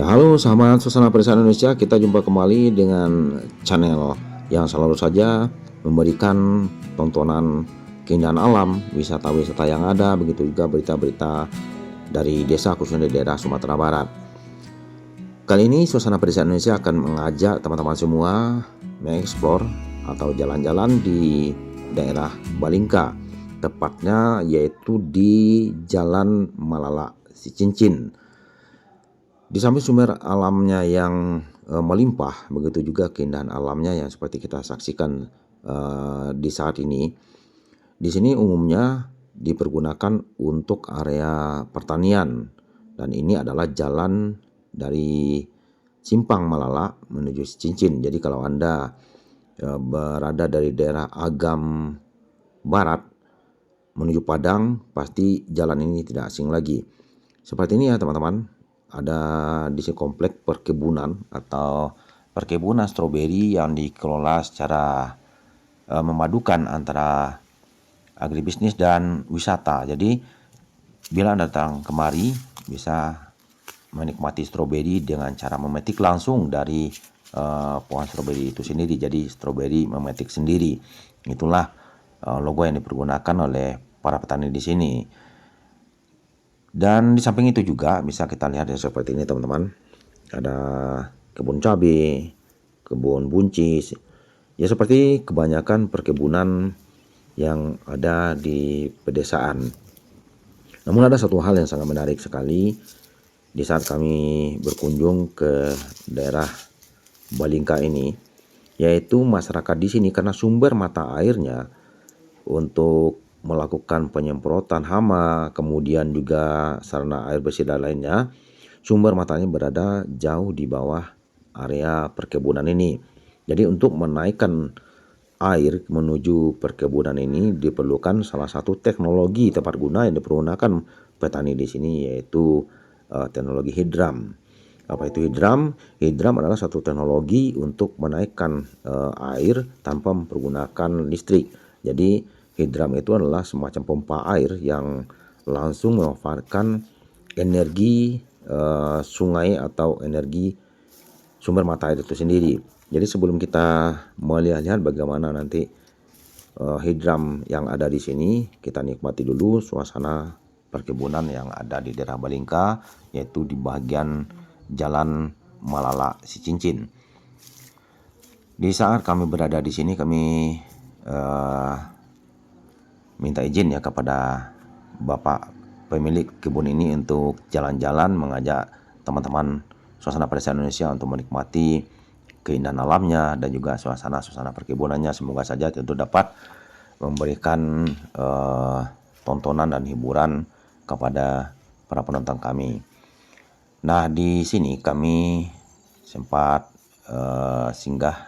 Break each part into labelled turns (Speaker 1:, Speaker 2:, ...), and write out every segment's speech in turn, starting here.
Speaker 1: Ya, halo sahabat Suasana Pedesaan Indonesia, kita jumpa kembali dengan channel yang selalu saja memberikan tontonan keindahan alam, wisata-wisata yang ada, begitu juga berita-berita dari desa khususnya di daerah Sumatera Barat. Kali ini Suasana Pedesaan Indonesia akan mengajak teman-teman semua mengeksplor atau jalan-jalan di daerah Balingka, tepatnya yaitu di Jalan Malala Sicincin. Di samping sumber alamnya yang melimpah, begitu juga keindahan alamnya yang seperti kita saksikan di saat ini. Di sini umumnya dipergunakan untuk area pertanian, dan ini adalah jalan dari Simpang Malala menuju Cincin. Jadi kalau Anda berada dari daerah Agam Barat menuju Padang, pasti jalan ini tidak asing lagi. Seperti ini ya teman-teman. Ada di sini komplek perkebunan atau perkebunan stroberi yang dikelola secara memadukan antara agribisnis dan wisata. Jadi bila datang kemari bisa menikmati stroberi dengan cara memetik langsung dari pohon stroberi itu sendiri. Jadi stroberi memetik sendiri. Itulah logo yang dipergunakan oleh para petani di sini. Dan di samping itu juga bisa kita lihat ya seperti ini teman-teman. Ada kebun cabai, kebun buncis. Ya seperti kebanyakan perkebunan yang ada di pedesaan. Namun ada satu hal yang sangat menarik sekali di saat kami berkunjung ke daerah Balingka ini, yaitu masyarakat di sini karena sumber mata airnya untuk melakukan penyemprotan hama, kemudian juga sarana air bersih dan lainnya, sumber matanya berada jauh di bawah area perkebunan ini. Jadi untuk menaikkan air menuju perkebunan ini diperlukan salah satu teknologi tepat guna yang dipergunakan petani di sini, yaitu teknologi hidram. Apa itu hidram? Hidram adalah satu teknologi untuk menaikkan air tanpa mempergunakan listrik. Jadi hidram itu adalah semacam pompa air yang langsung memanfaatkan energi sungai atau energi sumber mata air itu sendiri. Jadi sebelum kita melihat bagaimana nanti hidram yang ada di sini, kita nikmati dulu suasana perkebunan yang ada di daerah Balingka, yaitu di bagian Jalan Malala Sicincin. Di saat kami berada di sini, kami minta izin ya kepada Bapak pemilik kebun ini untuk jalan-jalan mengajak teman-teman Suasana Pedesaan Indonesia untuk menikmati keindahan alamnya dan juga suasana perkebunannya. Semoga saja tentu dapat memberikan tontonan dan hiburan kepada para penonton kami. Nah, di sini kami sempat singgah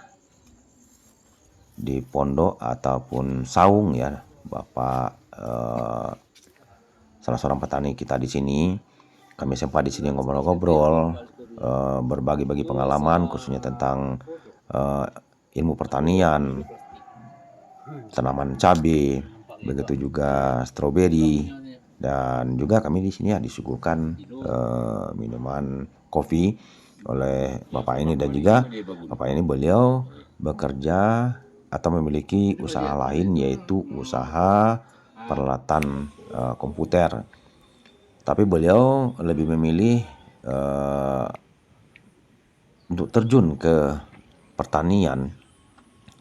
Speaker 1: di pondok ataupun saung ya Bapak salah seorang petani kita di sini. Kami sempat di sini ngobrol-ngobrol, berbagi-bagi pengalaman khususnya tentang ilmu pertanian, tanaman cabai, begitu juga stroberi, dan juga kami di sini ya disuguhkan minuman kopi oleh Bapak ini, dan juga Bapak ini beliau bekerja atau memiliki usaha lain, yaitu usaha peralatan komputer. Tapi beliau lebih memilih untuk terjun ke pertanian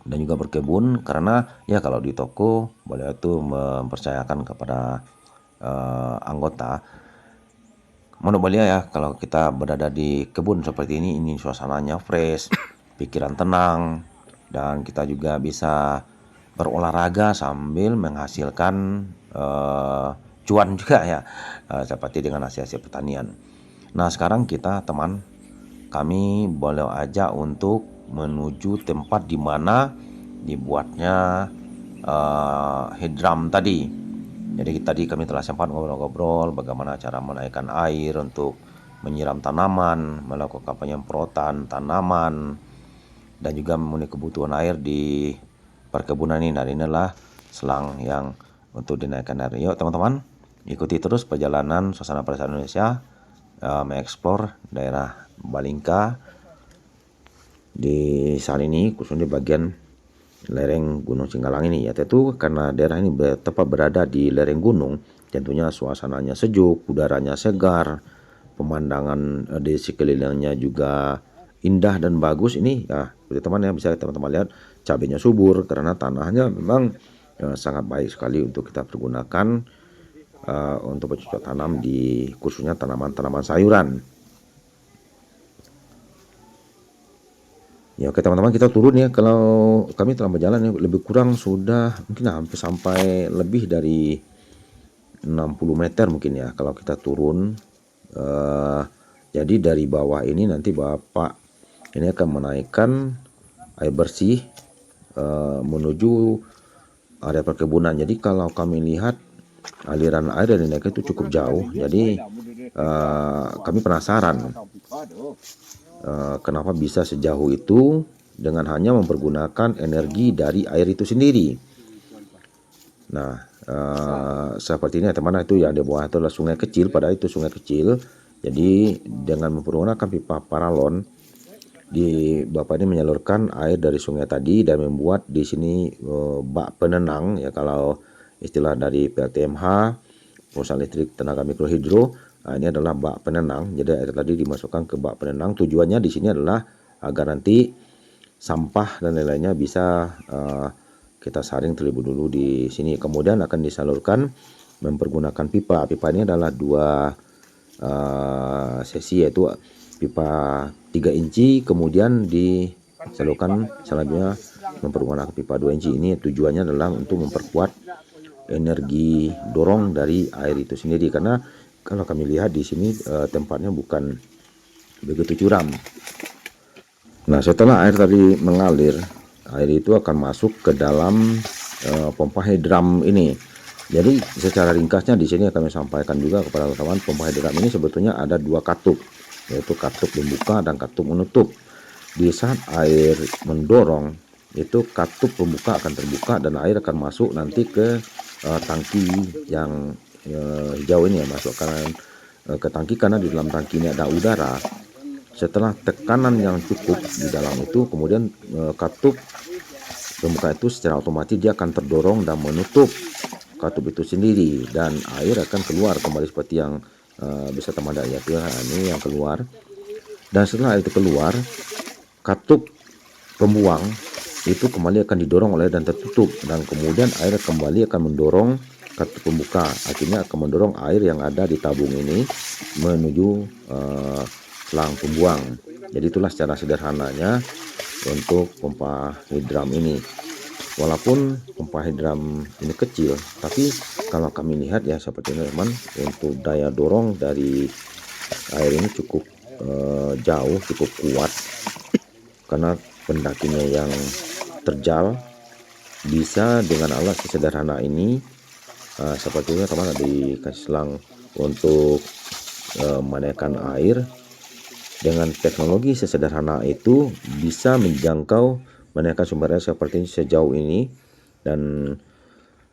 Speaker 1: dan juga berkebun, karena ya kalau di toko beliau itu mempercayakan kepada anggota. Menurut beliau ya, kalau kita berada di kebun seperti ini suasananya fresh, pikiran tenang, dan kita juga bisa berolahraga sambil menghasilkan cuan juga ya, seperti dengan hasil pertanian. Nah, sekarang kami boleh ajak untuk menuju tempat di mana dibuatnya hidram tadi. Jadi tadi kami telah sempat ngobrol-ngobrol bagaimana cara menaikkan air untuk menyiram tanaman, melakukan penyemprotan tanaman, dan juga memenuhi kebutuhan air di perkebunan ini. Dan inilah selang yang untuk dinaikkan air. Yuk teman-teman, ikuti terus perjalanan Suasana Pedesaan Indonesia mengeksplor daerah Balingka di saat ini, khususnya di bagian lereng Gunung Singgalang ini ya. Tentu karena daerah ini tepat berada di lereng gunung, tentunya suasananya sejuk, udaranya segar, pemandangan di sekelilingnya juga indah dan bagus. Ini ya seperti teman ya, bisa teman-teman lihat cabenya subur karena tanahnya memang sangat baik sekali untuk kita pergunakan untuk bercocok tanam di khususnya tanaman-tanaman sayuran. Ya oke teman-teman, kita turun ya. Kalau kami telah berjalan ya, lebih kurang sudah mungkin hampir sampai lebih dari 60 meter mungkin ya kalau kita turun. Jadi dari bawah ini nanti Bapak ini akan menaikkan air bersih menuju area perkebunan. Jadi kalau kami lihat aliran air dari naik itu cukup jauh. Jadi kami penasaran kenapa bisa sejauh itu dengan hanya mempergunakan energi dari air itu sendiri. Nah, seperti ini teman-teman, itu yang di bawah itu adalah sungai kecil, padahal itu sungai kecil. Jadi dengan mempergunakan pipa paralon, Bapak ini menyalurkan air dari sungai tadi dan membuat di sini bak penenang ya, kalau istilah dari PLTMH, perusahaan listrik tenaga mikrohidro. Nah, ini adalah bak penenang. Jadi air tadi dimasukkan ke bak penenang. Tujuannya di sini adalah agar nanti sampah dan lain-lainnya bisa kita saring terlebih dulu di sini. Kemudian akan disalurkan mempergunakan pipa. Pipa ini adalah dua sesi, yaitu pipa 3 inci, kemudian disalurkan selanjutnya mempergunakan pipa 2 inci. Ini tujuannya adalah untuk memperkuat energi dorong dari air itu sendiri, karena kalau kami lihat di sini tempatnya bukan begitu curam. Nah, setelah air tadi mengalir, air itu akan masuk ke dalam pompa hidram ini. Jadi secara ringkasnya di sini kami sampaikan juga kepada teman-teman, pompa hidram ini sebetulnya ada dua katup, yaitu katup pembuka dan katup menutup. Di saat air mendorong, itu katup pembuka akan terbuka dan air akan masuk nanti ke tangki yang hijau ini ya, masukkan ke tangki, karena di dalam tangki ini ada udara. Setelah tekanan yang cukup di dalam itu, kemudian katup pembuka itu secara otomatis dia akan terdorong dan menutup katup itu sendiri, dan air akan keluar kembali seperti yang bisa teman lihat ya. Ini yang keluar, dan setelah air itu keluar, katup pembuang itu kembali akan didorong oleh dan tertutup, dan kemudian air kembali akan mendorong katup pembuka, akhirnya akan mendorong air yang ada di tabung ini menuju selang pembuang. Jadi itulah secara sederhananya untuk pompa hidram ini. Walaupun pompa hidram ini kecil, tapi kalau kami lihat ya seperti ini teman, untuk daya dorong dari air ini cukup jauh, cukup kuat, karena pendakinya yang terjal. Bisa dengan alat sederhana ini sepertinya teman dikasih selang untuk menaikkan air. Dengan teknologi sesederhana itu bisa menjangkau menaikkan sumber air seperti ini sejauh ini. Dan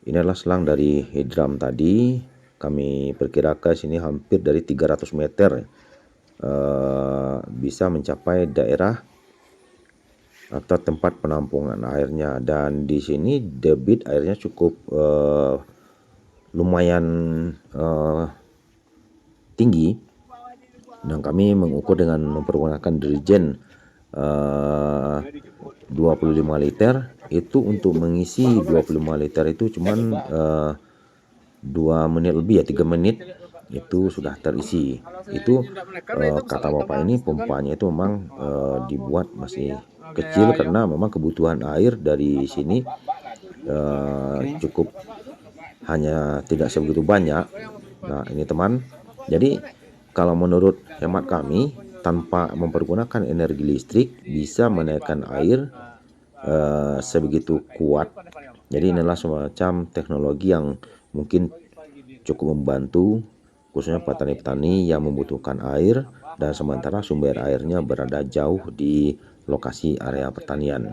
Speaker 1: ini adalah selang dari hidram tadi, kami perkirakan sini hampir dari 300 meter bisa mencapai daerah atau tempat penampungan airnya. Dan di sini debit airnya cukup lumayan tinggi, dan kami mengukur dengan mempergunakan dirigen 25 liter. Itu untuk mengisi 25 liter itu cuman 2 menit lebih ya, 3 menit itu sudah terisi. Itu kata bapak ini pompanya itu memang dibuat masih kecil, karena memang kebutuhan air dari sini cukup hanya tidak sebegitu banyak. Nah ini teman, jadi kalau menurut hemat kami, tanpa mempergunakan energi listrik bisa menaikkan air sebegitu kuat. Jadi inilah semacam teknologi yang mungkin cukup membantu khususnya petani-petani yang membutuhkan air dan sementara sumber airnya berada jauh di lokasi area pertanian.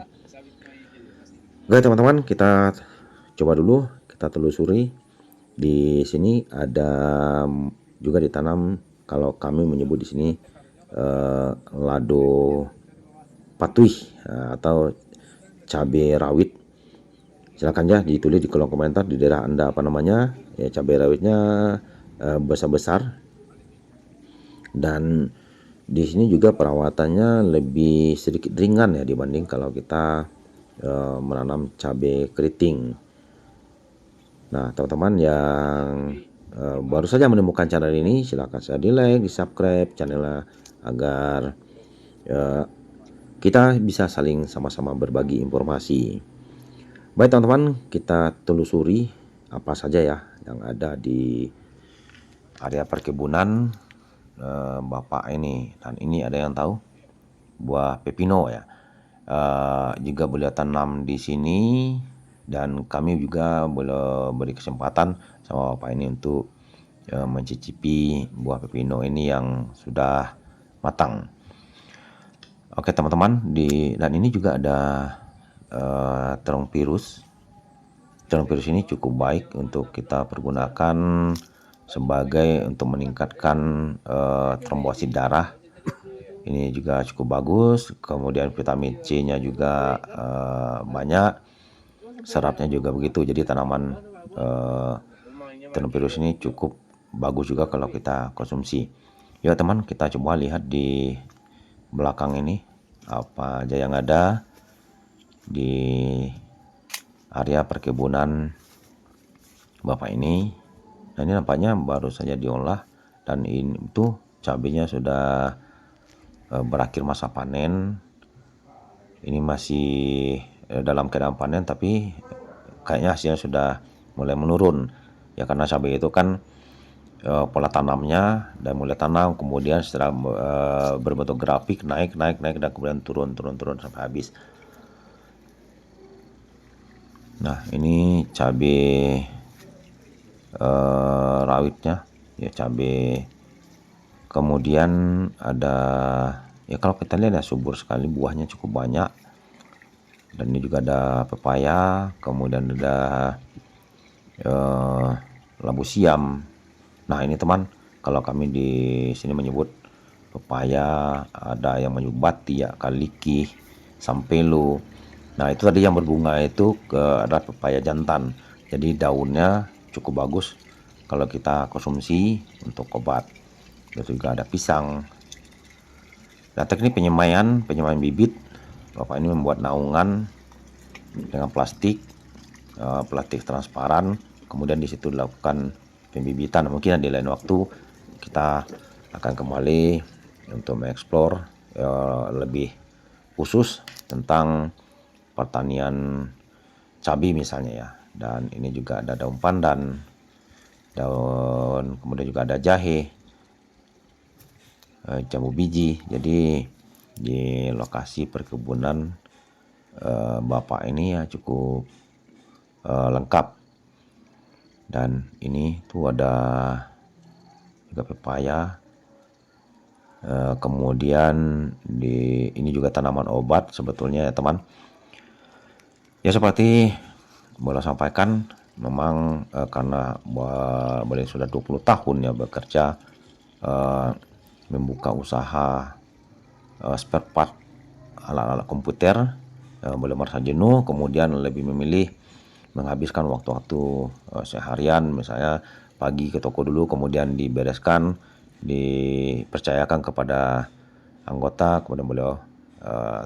Speaker 1: Oke teman-teman, kita coba dulu, kita telusuri. Di sini ada juga ditanam, kalau kami menyebut di sini lado patui atau cabai rawit. Silakan ya ditulis di kolom komentar di daerah Anda apa namanya ya, cabai rawitnya besar-besar. Dan di sini juga perawatannya lebih sedikit ringan ya dibanding kalau kita menanam cabai keriting. Nah, teman-teman yang baru saja menemukan channel ini, silahkan saya di like, di subscribe channelnya agar kita bisa saling sama-sama berbagi informasi. Baik teman-teman, kita telusuri apa saja ya yang ada di area perkebunan Bapak ini. Dan ini ada yang tahu buah pepino ya. Juga boleh tanam di sini, dan kami juga boleh beri kesempatan sama Bapak ini untuk mencicipi buah pepino ini yang sudah matang. Oke teman-teman, dan ini juga ada terong virus. Terong virus ini cukup baik untuk kita pergunakan sebagai untuk meningkatkan trombosit darah. Ini juga cukup bagus. Kemudian vitamin C-nya juga banyak, seratnya juga begitu. Jadi tanaman terong virus ini cukup bagus juga kalau kita konsumsi. Ya teman, kita coba lihat di belakang ini apa aja yang ada di area perkebunan Bapak ini. Nah, ini nampaknya baru saja diolah, dan ini tuh cabenya sudah berakhir masa panen. Ini masih dalam keadaan panen, tapi kayaknya hasilnya sudah mulai menurun ya, karena cabai itu kan pola tanamnya dan mulai tanam kemudian setelah berbentuk grafik naik dan kemudian turun sampai habis. Nah, ini cabai rawitnya ya, cabai. Kemudian ada ya, kalau kita lihat ya subur sekali, buahnya cukup banyak. Dan ini juga ada pepaya, kemudian ada labu siam. Nah, ini teman, kalau kami di sini menyebut pepaya, ada yang menyebut batia, kaliki, sampelo. Nah, itu tadi yang berbunga itu adalah pepaya jantan. Jadi daunnya cukup bagus kalau kita konsumsi untuk obat. Terus juga ada pisang. Nah, teknik penyemaian bibit, Bapak ini membuat naungan dengan plastik transparan, kemudian di situ dilakukan pembibitan. Mungkin di lain waktu kita akan kembali untuk mengeksplor lebih khusus tentang pertanian cabai misalnya ya. Dan ini juga ada daun pandan, kemudian juga ada jahe, jambu biji. Jadi di lokasi perkebunan Bapak ini ya cukup lengkap. Dan ini tuh ada juga pepaya. Kemudian ini juga tanaman obat sebetulnya ya teman. Ya seperti boleh sampaikan, memang karena boleh sudah 20 tahun ya bekerja membuka usaha spare part alat-alat komputer, boleh merasa jenuh, kemudian lebih memilih menghabiskan waktu-waktu seharian, misalnya pagi ke toko dulu, kemudian dibereskan, dipercayakan kepada anggota, kemudian beliau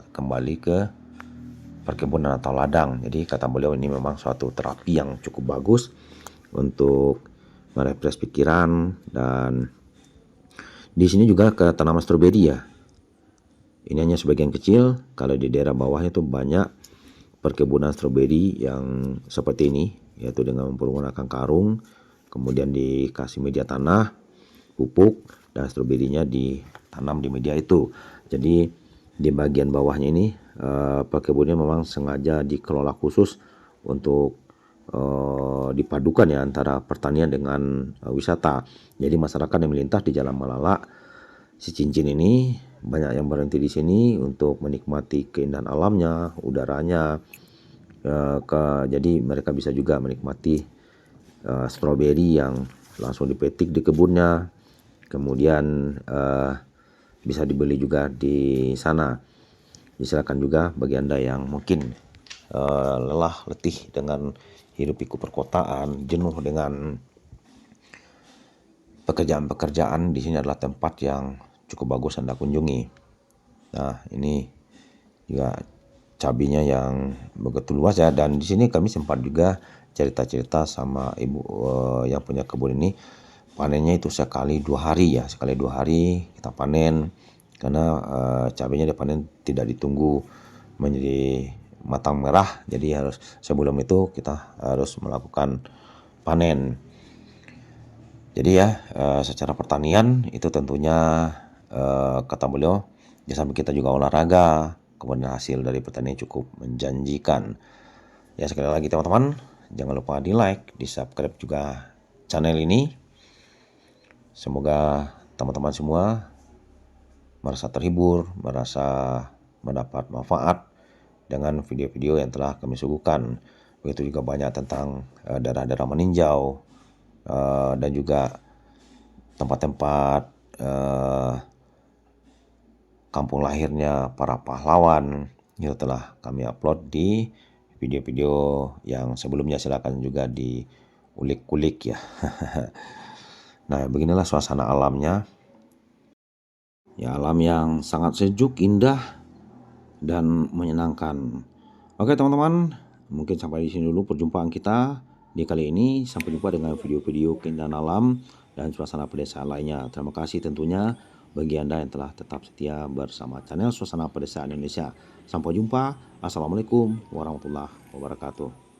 Speaker 1: kembali ke perkebunan atau ladang. Jadi kata beliau ini memang suatu terapi yang cukup bagus untuk merefresh pikiran. Dan di sini juga ke tanaman stroberi ya. Ini hanya sebagian kecil, kalau di daerah bawahnya itu banyak perkebunan stroberi yang seperti ini, yaitu dengan menggunakan karung, kemudian dikasih media tanah, pupuk, dan stroberinya ditanam di media itu. Jadi di bagian bawahnya ini perkebunnya memang sengaja dikelola khusus untuk dipadukan ya antara pertanian dengan wisata. Jadi masyarakat yang melintas di Jalan Malala Cicincin ini banyak yang berhenti di sini untuk menikmati keindahan alamnya, udaranya. Jadi mereka bisa juga menikmati stroberi yang langsung dipetik di kebunnya. Kemudian bisa dibeli juga di sana. Silakan juga bagi Anda yang mungkin lelah letih dengan hirup pikuk perkotaan, jenuh dengan pekerjaan-pekerjaan, di sini adalah tempat yang cukup bagus Anda kunjungi. Nah, ini juga cabenya yang begitu luas ya, dan di sini kami sempat juga cerita-cerita sama ibu yang punya kebun ini. Panennya itu sekali 2 hari ya, sekali 2 hari kita panen, karena cabenya dipanen tidak ditunggu menjadi matang merah, jadi harus sebelum itu kita harus melakukan panen. Jadi ya secara pertanian itu tentunya kata beliau ya, sampai kita juga olahraga, kemudian hasil dari pertanian cukup menjanjikan. Ya, sekali lagi teman-teman, jangan lupa di like, di subscribe juga channel ini. Semoga teman-teman semua merasa terhibur, merasa mendapat manfaat dengan video-video yang telah kami suguhkan. Begitu juga banyak tentang daerah-daerah meninjau dan juga tempat-tempat kampung lahirnya para pahlawan. Itu telah kami upload di video-video yang sebelumnya, silakan juga diulik-ulik ya. Nah, beginilah suasana alamnya. Ya, alam yang sangat sejuk, indah, dan menyenangkan. Oke teman-teman, mungkin sampai di sini dulu perjumpaan kita di kali ini. Sampai jumpa dengan video-video keindahan alam dan suasana pedesaan lainnya. Terima kasih tentunya bagi Anda yang telah tetap setia bersama channel Suasana Pedesaan Indonesia. Sampai jumpa. Assalamualaikum warahmatullahi wabarakatuh.